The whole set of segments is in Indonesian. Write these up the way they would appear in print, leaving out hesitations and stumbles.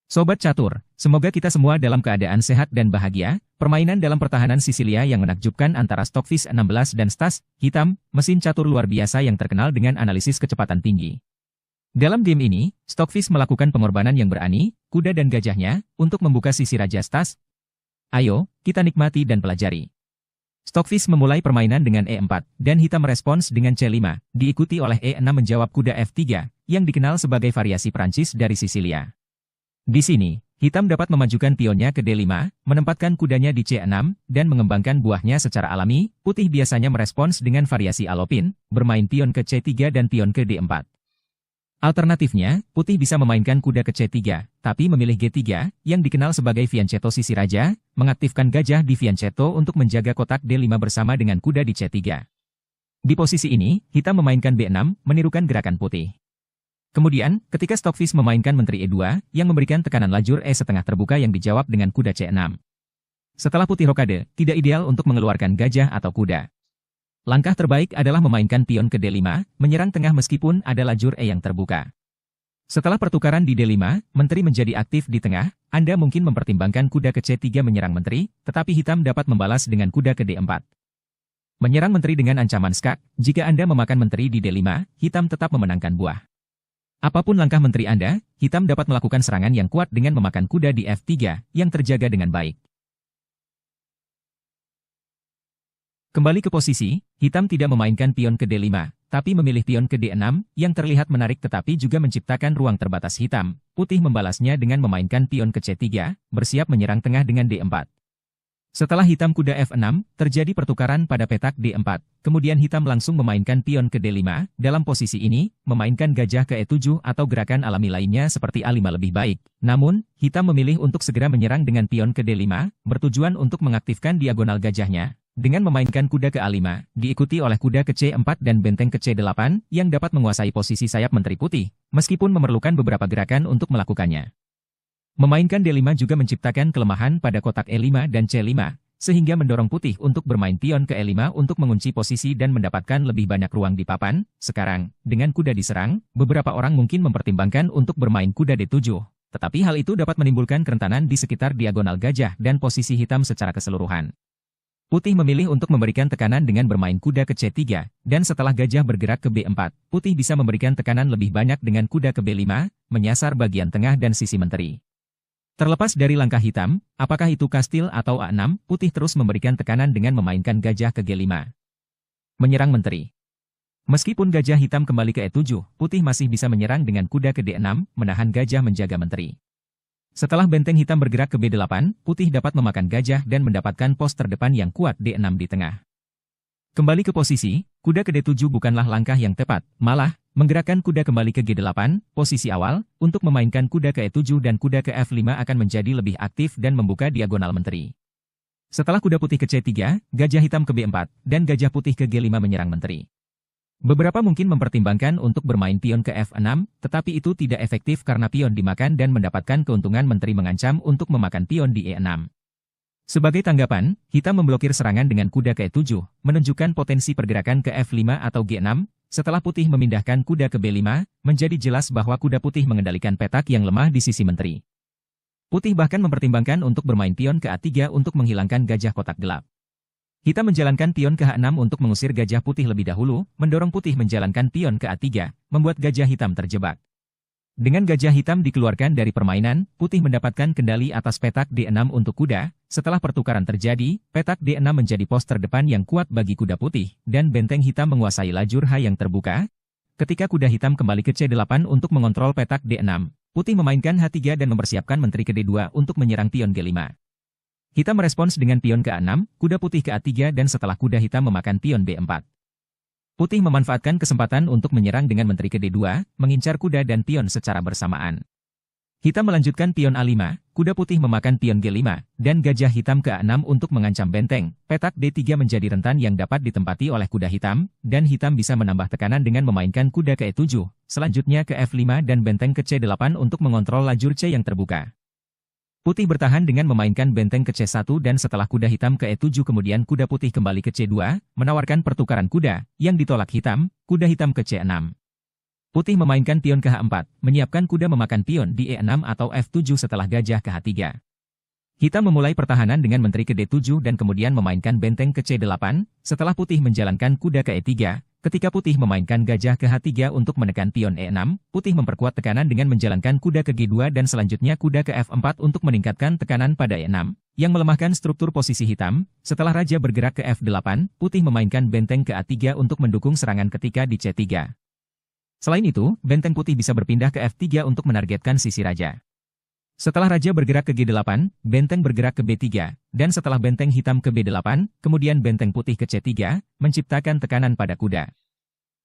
Sobat Catur, semoga kita semua dalam keadaan sehat dan bahagia. Permainan dalam pertahanan Sisilia yang menakjubkan antara Stockfish 16 dan Stas Hitam, mesin catur luar biasa yang terkenal dengan analisis kecepatan tinggi. Dalam game ini, Stockfish melakukan pengorbanan yang berani, kuda dan gajahnya, untuk membuka sisi Raja Stas. Ayo, kita nikmati dan pelajari. Stockfish memulai permainan dengan E4, dan Hitam merespons dengan C5, diikuti oleh E6 menjawab kuda F3, yang dikenal sebagai variasi Prancis dari Sisilia. Di sini, Hitam dapat memajukan pionnya ke D5, menempatkan kudanya di C6, dan mengembangkan buahnya secara alami. Putih biasanya merespons dengan variasi Alopin, bermain pion ke C3 dan pion ke D4. Alternatifnya, Putih bisa memainkan kuda ke C3, tapi memilih G3, yang dikenal sebagai fianchetto sisi raja, mengaktifkan gajah di fianchetto untuk menjaga kotak D5 bersama dengan kuda di C3. Di posisi ini, Hitam memainkan B6, menirukan gerakan Putih. Kemudian, ketika Stockfish memainkan menteri E2, yang memberikan tekanan lajur E setengah terbuka yang dijawab dengan kuda C6. Setelah Putih rokade, tidak ideal untuk mengeluarkan gajah atau kuda. Langkah terbaik adalah memainkan pion ke D5, menyerang tengah meskipun ada lajur E yang terbuka. Setelah pertukaran di D5, menteri menjadi aktif di tengah, Anda mungkin mempertimbangkan kuda ke C3 menyerang menteri, tetapi Hitam dapat membalas dengan kuda ke D4. Menyerang menteri dengan ancaman skak, jika Anda memakan menteri di D5, Hitam tetap memenangkan buah. Apapun langkah menteri Anda, Hitam dapat melakukan serangan yang kuat dengan memakan kuda di F3, yang terjaga dengan baik. Kembali ke posisi, Hitam tidak memainkan pion ke D5, tapi memilih pion ke D6, yang terlihat menarik tetapi juga menciptakan ruang terbatas Hitam. Putih membalasnya dengan memainkan pion ke C3, bersiap menyerang tengah dengan D4. Setelah Hitam kuda F6, terjadi pertukaran pada petak D4, kemudian Hitam langsung memainkan pion ke D5, dalam posisi ini, memainkan gajah ke E7 atau gerakan alami lainnya seperti A5 lebih baik. Namun, Hitam memilih untuk segera menyerang dengan pion ke D5, bertujuan untuk mengaktifkan diagonal gajahnya. Dengan memainkan kuda ke A5, diikuti oleh kuda ke C4 dan benteng ke C8, yang dapat menguasai posisi sayap menteri Putih, meskipun memerlukan beberapa gerakan untuk melakukannya. Memainkan D5 juga menciptakan kelemahan pada kotak E5 dan C5, sehingga mendorong Putih untuk bermain pion ke E5 untuk mengunci posisi dan mendapatkan lebih banyak ruang di papan. Sekarang, dengan kuda diserang, beberapa orang mungkin mempertimbangkan untuk bermain kuda D7, tetapi hal itu dapat menimbulkan kerentanan di sekitar diagonal gajah dan posisi Hitam secara keseluruhan. Putih memilih untuk memberikan tekanan dengan bermain kuda ke C3, dan setelah gajah bergerak ke B4, Putih bisa memberikan tekanan lebih banyak dengan kuda ke B5, menyasar bagian tengah dan sisi menteri. Terlepas dari langkah Hitam, apakah itu kastil atau A6, Putih terus memberikan tekanan dengan memainkan gajah ke G5. Menyerang menteri. Meskipun gajah Hitam kembali ke E7, Putih masih bisa menyerang dengan kuda ke D6, menahan gajah menjaga menteri. Setelah benteng Hitam bergerak ke B8, Putih dapat memakan gajah dan mendapatkan pos terdepan yang kuat D6 di tengah. Kembali ke posisi, kuda ke D7 bukanlah langkah yang tepat, malah, menggerakkan kuda kembali ke G8, posisi awal, untuk memainkan kuda ke E7 dan kuda ke F5 akan menjadi lebih aktif dan membuka diagonal menteri. Setelah kuda Putih ke C3, gajah Hitam ke B4, dan gajah Putih ke G5 menyerang menteri. Beberapa mungkin mempertimbangkan untuk bermain pion ke F6, tetapi itu tidak efektif karena pion dimakan dan mendapatkan keuntungan menteri mengancam untuk memakan pion di E6. Sebagai tanggapan, Hitam memblokir serangan dengan kuda ke E7, menunjukkan potensi pergerakan ke F5 atau G6. Setelah Putih memindahkan kuda ke B5, menjadi jelas bahwa kuda Putih mengendalikan petak yang lemah di sisi menteri. Putih bahkan mempertimbangkan untuk bermain pion ke A3 untuk menghilangkan gajah kotak gelap. Hitam menjalankan pion ke H6 untuk mengusir gajah Putih lebih dahulu, mendorong Putih menjalankan pion ke A3, membuat gajah Hitam terjebak. Dengan gajah Hitam dikeluarkan dari permainan, Putih mendapatkan kendali atas petak D6 untuk kuda. Setelah pertukaran terjadi, petak D6 menjadi pos terdepan yang kuat bagi kuda Putih, dan benteng Hitam menguasai lajur H yang terbuka. Ketika kuda Hitam kembali ke C8 untuk mengontrol petak D6, Putih memainkan H3 dan mempersiapkan menteri ke D2 untuk menyerang pion G5. Hitam merespons dengan pion ke A6, kuda Putih ke A3 dan setelah kuda Hitam memakan pion B4. Putih memanfaatkan kesempatan untuk menyerang dengan menteri ke D2, mengincar kuda dan pion secara bersamaan. Hitam melanjutkan pion A5, kuda Putih memakan pion G5, dan gajah Hitam ke A6 untuk mengancam benteng. Petak D3 menjadi rentan yang dapat ditempati oleh kuda Hitam, dan Hitam bisa menambah tekanan dengan memainkan kuda ke E7, selanjutnya ke F5 dan benteng ke C8 untuk mengontrol lajur C yang terbuka. Putih bertahan dengan memainkan benteng ke C1 dan setelah kuda Hitam ke E7 kemudian kuda Putih kembali ke C2, menawarkan pertukaran kuda, yang ditolak Hitam, kuda Hitam ke C6. Putih memainkan pion ke H4, menyiapkan kuda memakan pion di E6 atau F7 setelah gajah ke H3. Hitam memulai pertahanan dengan menteri ke D7 dan kemudian memainkan benteng ke C8, setelah putih menjalankan kuda ke E3. Ketika putih memainkan gajah ke H3 untuk menekan pion E6, putih memperkuat tekanan dengan menjalankan kuda ke G2 dan selanjutnya kuda ke F4 untuk meningkatkan tekanan pada E6, yang melemahkan struktur posisi hitam. Setelah raja bergerak ke F8, putih memainkan benteng ke A3 untuk mendukung serangan ketika di C3. Selain itu, benteng putih bisa berpindah ke F3 untuk menargetkan sisi raja. Setelah raja bergerak ke G8, benteng bergerak ke B3, dan setelah benteng hitam ke B8, kemudian benteng putih ke C3, menciptakan tekanan pada kuda.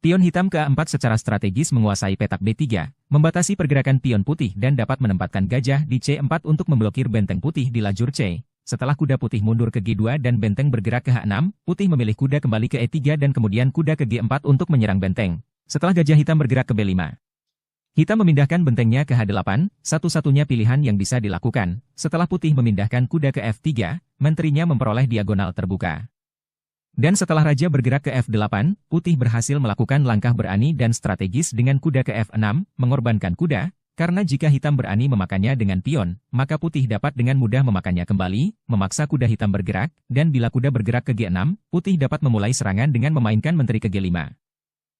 Pion hitam ke A4 secara strategis menguasai petak B3, membatasi pergerakan pion putih dan dapat menempatkan gajah di C4 untuk memblokir benteng putih di lajur C. Setelah kuda putih mundur ke G2 dan benteng bergerak ke H6, putih memilih kuda kembali ke E3 dan kemudian kuda ke G4 untuk menyerang benteng. Setelah gajah hitam bergerak ke B5. Hitam memindahkan bentengnya ke H8, satu-satunya pilihan yang bisa dilakukan. Setelah putih memindahkan kuda ke F3, menterinya memperoleh diagonal terbuka. Dan setelah raja bergerak ke F8, putih berhasil melakukan langkah berani dan strategis dengan kuda ke F6, mengorbankan kuda, karena jika hitam berani memakannya dengan pion, maka putih dapat dengan mudah memakannya kembali, memaksa kuda hitam bergerak, dan bila kuda bergerak ke G6, putih dapat memulai serangan dengan memainkan menteri ke G5.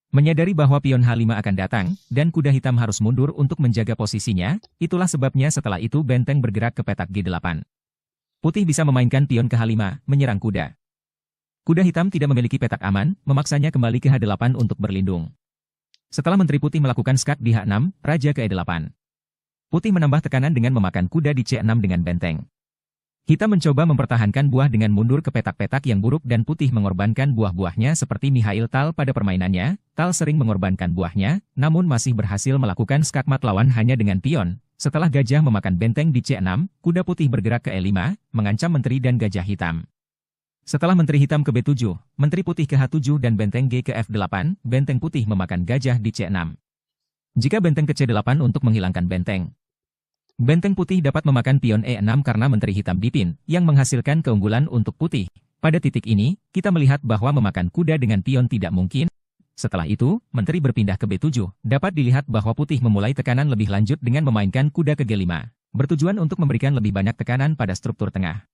Menyadari bahwa pion H5 akan datang, dan kuda hitam harus mundur untuk menjaga posisinya, itulah sebabnya setelah itu benteng bergerak ke petak G8. Putih bisa memainkan pion ke H5, menyerang kuda. Kuda hitam tidak memiliki petak aman, memaksanya kembali ke H8 untuk berlindung. Setelah menteri putih melakukan skak di H6, raja ke E8. Putih menambah tekanan dengan memakan kuda di C6 dengan benteng. Hitam mencoba mempertahankan buah dengan mundur ke petak-petak yang buruk dan putih mengorbankan buah-buahnya seperti Mikhail Tal pada permainannya. Tal sering mengorbankan buahnya, namun masih berhasil melakukan skakmat lawan hanya dengan pion. Setelah gajah memakan benteng di C6, kuda putih bergerak ke E5, mengancam menteri dan gajah hitam. Setelah menteri hitam ke B7, menteri putih ke H7 dan benteng G ke F8, benteng putih memakan gajah di C6. Jika benteng ke C8 untuk menghilangkan benteng. Benteng putih dapat memakan pion E6 karena menteri hitam dipin, yang menghasilkan keunggulan untuk putih. Pada titik ini, kita melihat bahwa memakan kuda dengan pion tidak mungkin. Setelah itu, menteri berpindah ke B7. Dapat dilihat bahwa putih memulai tekanan lebih lanjut dengan memainkan kuda ke G5. Bertujuan untuk memberikan lebih banyak tekanan pada struktur tengah.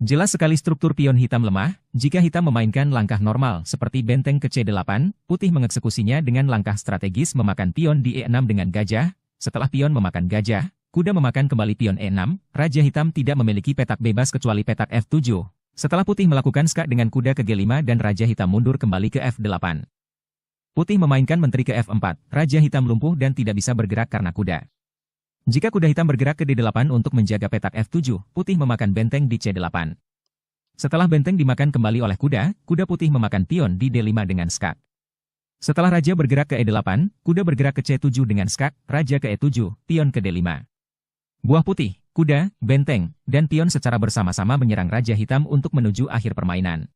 Jelas sekali struktur pion hitam lemah, jika hitam memainkan langkah normal seperti benteng ke C8, putih mengeksekusinya dengan langkah strategis memakan pion di E6 dengan gajah. Setelah pion memakan gajah, kuda memakan kembali pion E6, raja hitam tidak memiliki petak bebas kecuali petak F7. Setelah putih melakukan skak dengan kuda ke G5 dan raja hitam mundur kembali ke F8. Putih memainkan menteri ke F4, raja hitam lumpuh dan tidak bisa bergerak karena kuda. Jika kuda hitam bergerak ke D8 untuk menjaga petak F7, putih memakan benteng di C8. Setelah benteng dimakan kembali oleh kuda, kuda putih memakan pion di D5 dengan skak. Setelah raja bergerak ke E8, kuda bergerak ke C7 dengan skak, raja ke E7, pion ke D5. Buah putih, kuda, benteng, dan pion secara bersama-sama menyerang raja hitam untuk menuju akhir permainan.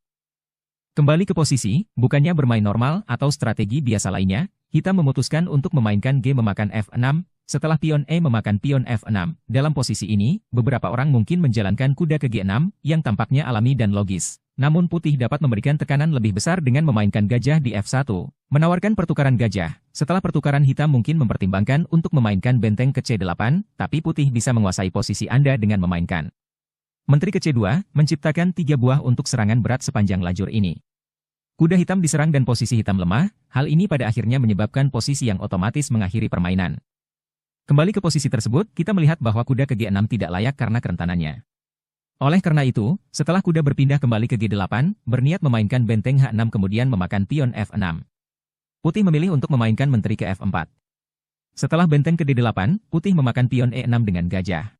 Kembali ke posisi, bukannya bermain normal atau strategi biasa lainnya, hitam memutuskan untuk memainkan G memakan F6, setelah pion E memakan pion F6. Dalam posisi ini, beberapa orang mungkin menjalankan kuda ke G6, yang tampaknya alami dan logis. Namun putih dapat memberikan tekanan lebih besar dengan memainkan gajah di F1, menawarkan pertukaran gajah. Setelah pertukaran hitam mungkin mempertimbangkan untuk memainkan benteng ke C8, tapi putih bisa menguasai posisi Anda dengan memainkan menteri ke C2, menciptakan 3 buah untuk serangan berat sepanjang lajur ini. Kuda hitam diserang dan posisi hitam lemah, hal ini pada akhirnya menyebabkan posisi yang otomatis mengakhiri permainan. Kembali ke posisi tersebut, kita melihat bahwa kuda ke G6 tidak layak karena kerentanannya. Oleh karena itu, setelah kuda berpindah kembali ke G8, berniat memainkan benteng H6 kemudian memakan pion F6. Putih memilih untuk memainkan menteri ke F4. Setelah benteng ke D8, putih memakan pion E6 dengan gajah.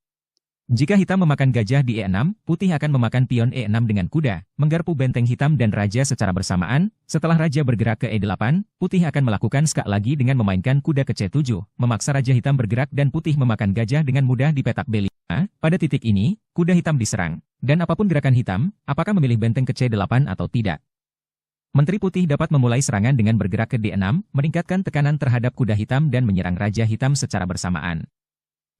Jika hitam memakan gajah di E6, putih akan memakan pion E6 dengan kuda, menggarpu benteng hitam dan raja secara bersamaan. Setelah raja bergerak ke E8, putih akan melakukan skak lagi dengan memainkan kuda ke C7, memaksa raja hitam bergerak dan putih memakan gajah dengan mudah di petak B5. Pada titik ini, kuda hitam diserang. Dan apapun gerakan hitam, apakah memilih benteng ke C8 atau tidak. Menteri putih dapat memulai serangan dengan bergerak ke D6, meningkatkan tekanan terhadap kuda hitam dan menyerang raja hitam secara bersamaan.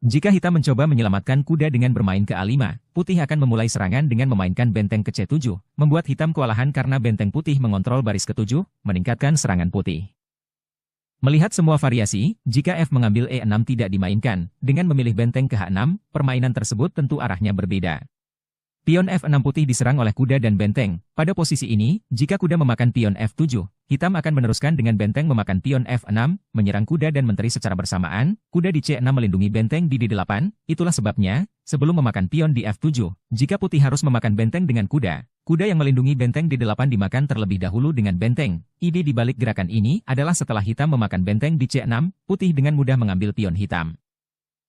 Jika hitam mencoba menyelamatkan kuda dengan bermain ke A5, putih akan memulai serangan dengan memainkan benteng ke C7, membuat hitam kewalahan karena benteng putih mengontrol baris ke-7, meningkatkan serangan putih. Melihat semua variasi, jika F mengambil E6 tidak dimainkan, dengan memilih benteng ke H6, permainan tersebut tentu arahnya berbeda. Pion F6 putih diserang oleh kuda dan benteng. Pada posisi ini, jika kuda memakan pion F7, hitam akan meneruskan dengan benteng memakan pion F6, menyerang kuda dan menteri secara bersamaan, kuda di C6 melindungi benteng di D8, itulah sebabnya, sebelum memakan pion di F7, jika putih harus memakan benteng dengan kuda, kuda yang melindungi benteng di D8 dimakan terlebih dahulu dengan benteng. Ide di balik gerakan ini adalah setelah hitam memakan benteng di C6, putih dengan mudah mengambil pion hitam.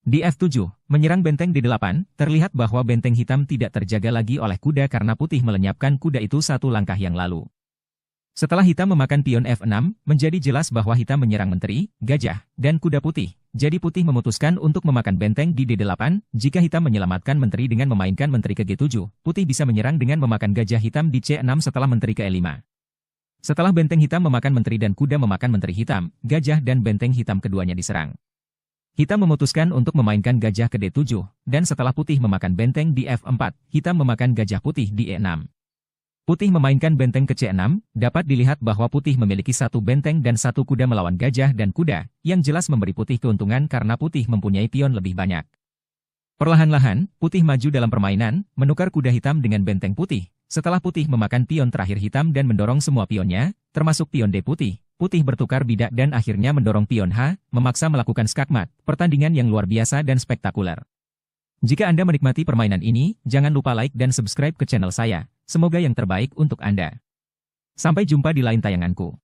Di F7, menyerang benteng di D8, terlihat bahwa benteng hitam tidak terjaga lagi oleh kuda karena putih melenyapkan kuda itu satu langkah yang lalu. Setelah hitam memakan pion F6, menjadi jelas bahwa hitam menyerang menteri, gajah, dan kuda putih. Jadi putih memutuskan untuk memakan benteng di D8, jika hitam menyelamatkan menteri dengan memainkan menteri ke G7, putih bisa menyerang dengan memakan gajah hitam di C6 setelah menteri ke E5. Setelah benteng hitam memakan menteri dan kuda memakan menteri hitam, gajah dan benteng hitam keduanya diserang. Hitam memutuskan untuk memainkan gajah ke D7, dan setelah putih memakan benteng di F4, hitam memakan gajah putih di E6. Putih memainkan benteng ke C6, dapat dilihat bahwa putih memiliki satu benteng dan satu kuda melawan gajah dan kuda, yang jelas memberi putih keuntungan karena putih mempunyai pion lebih banyak. Perlahan-lahan, putih maju dalam permainan, menukar kuda hitam dengan benteng putih. Setelah putih memakan pion terakhir hitam dan mendorong semua pionnya, termasuk pion D putih, putih bertukar bidak dan akhirnya mendorong pion H, memaksa melakukan skakmat, pertandingan yang luar biasa dan spektakuler. Jika Anda menikmati permainan ini, jangan lupa like dan subscribe ke channel saya. Semoga yang terbaik untuk Anda. Sampai jumpa di lain tayanganku.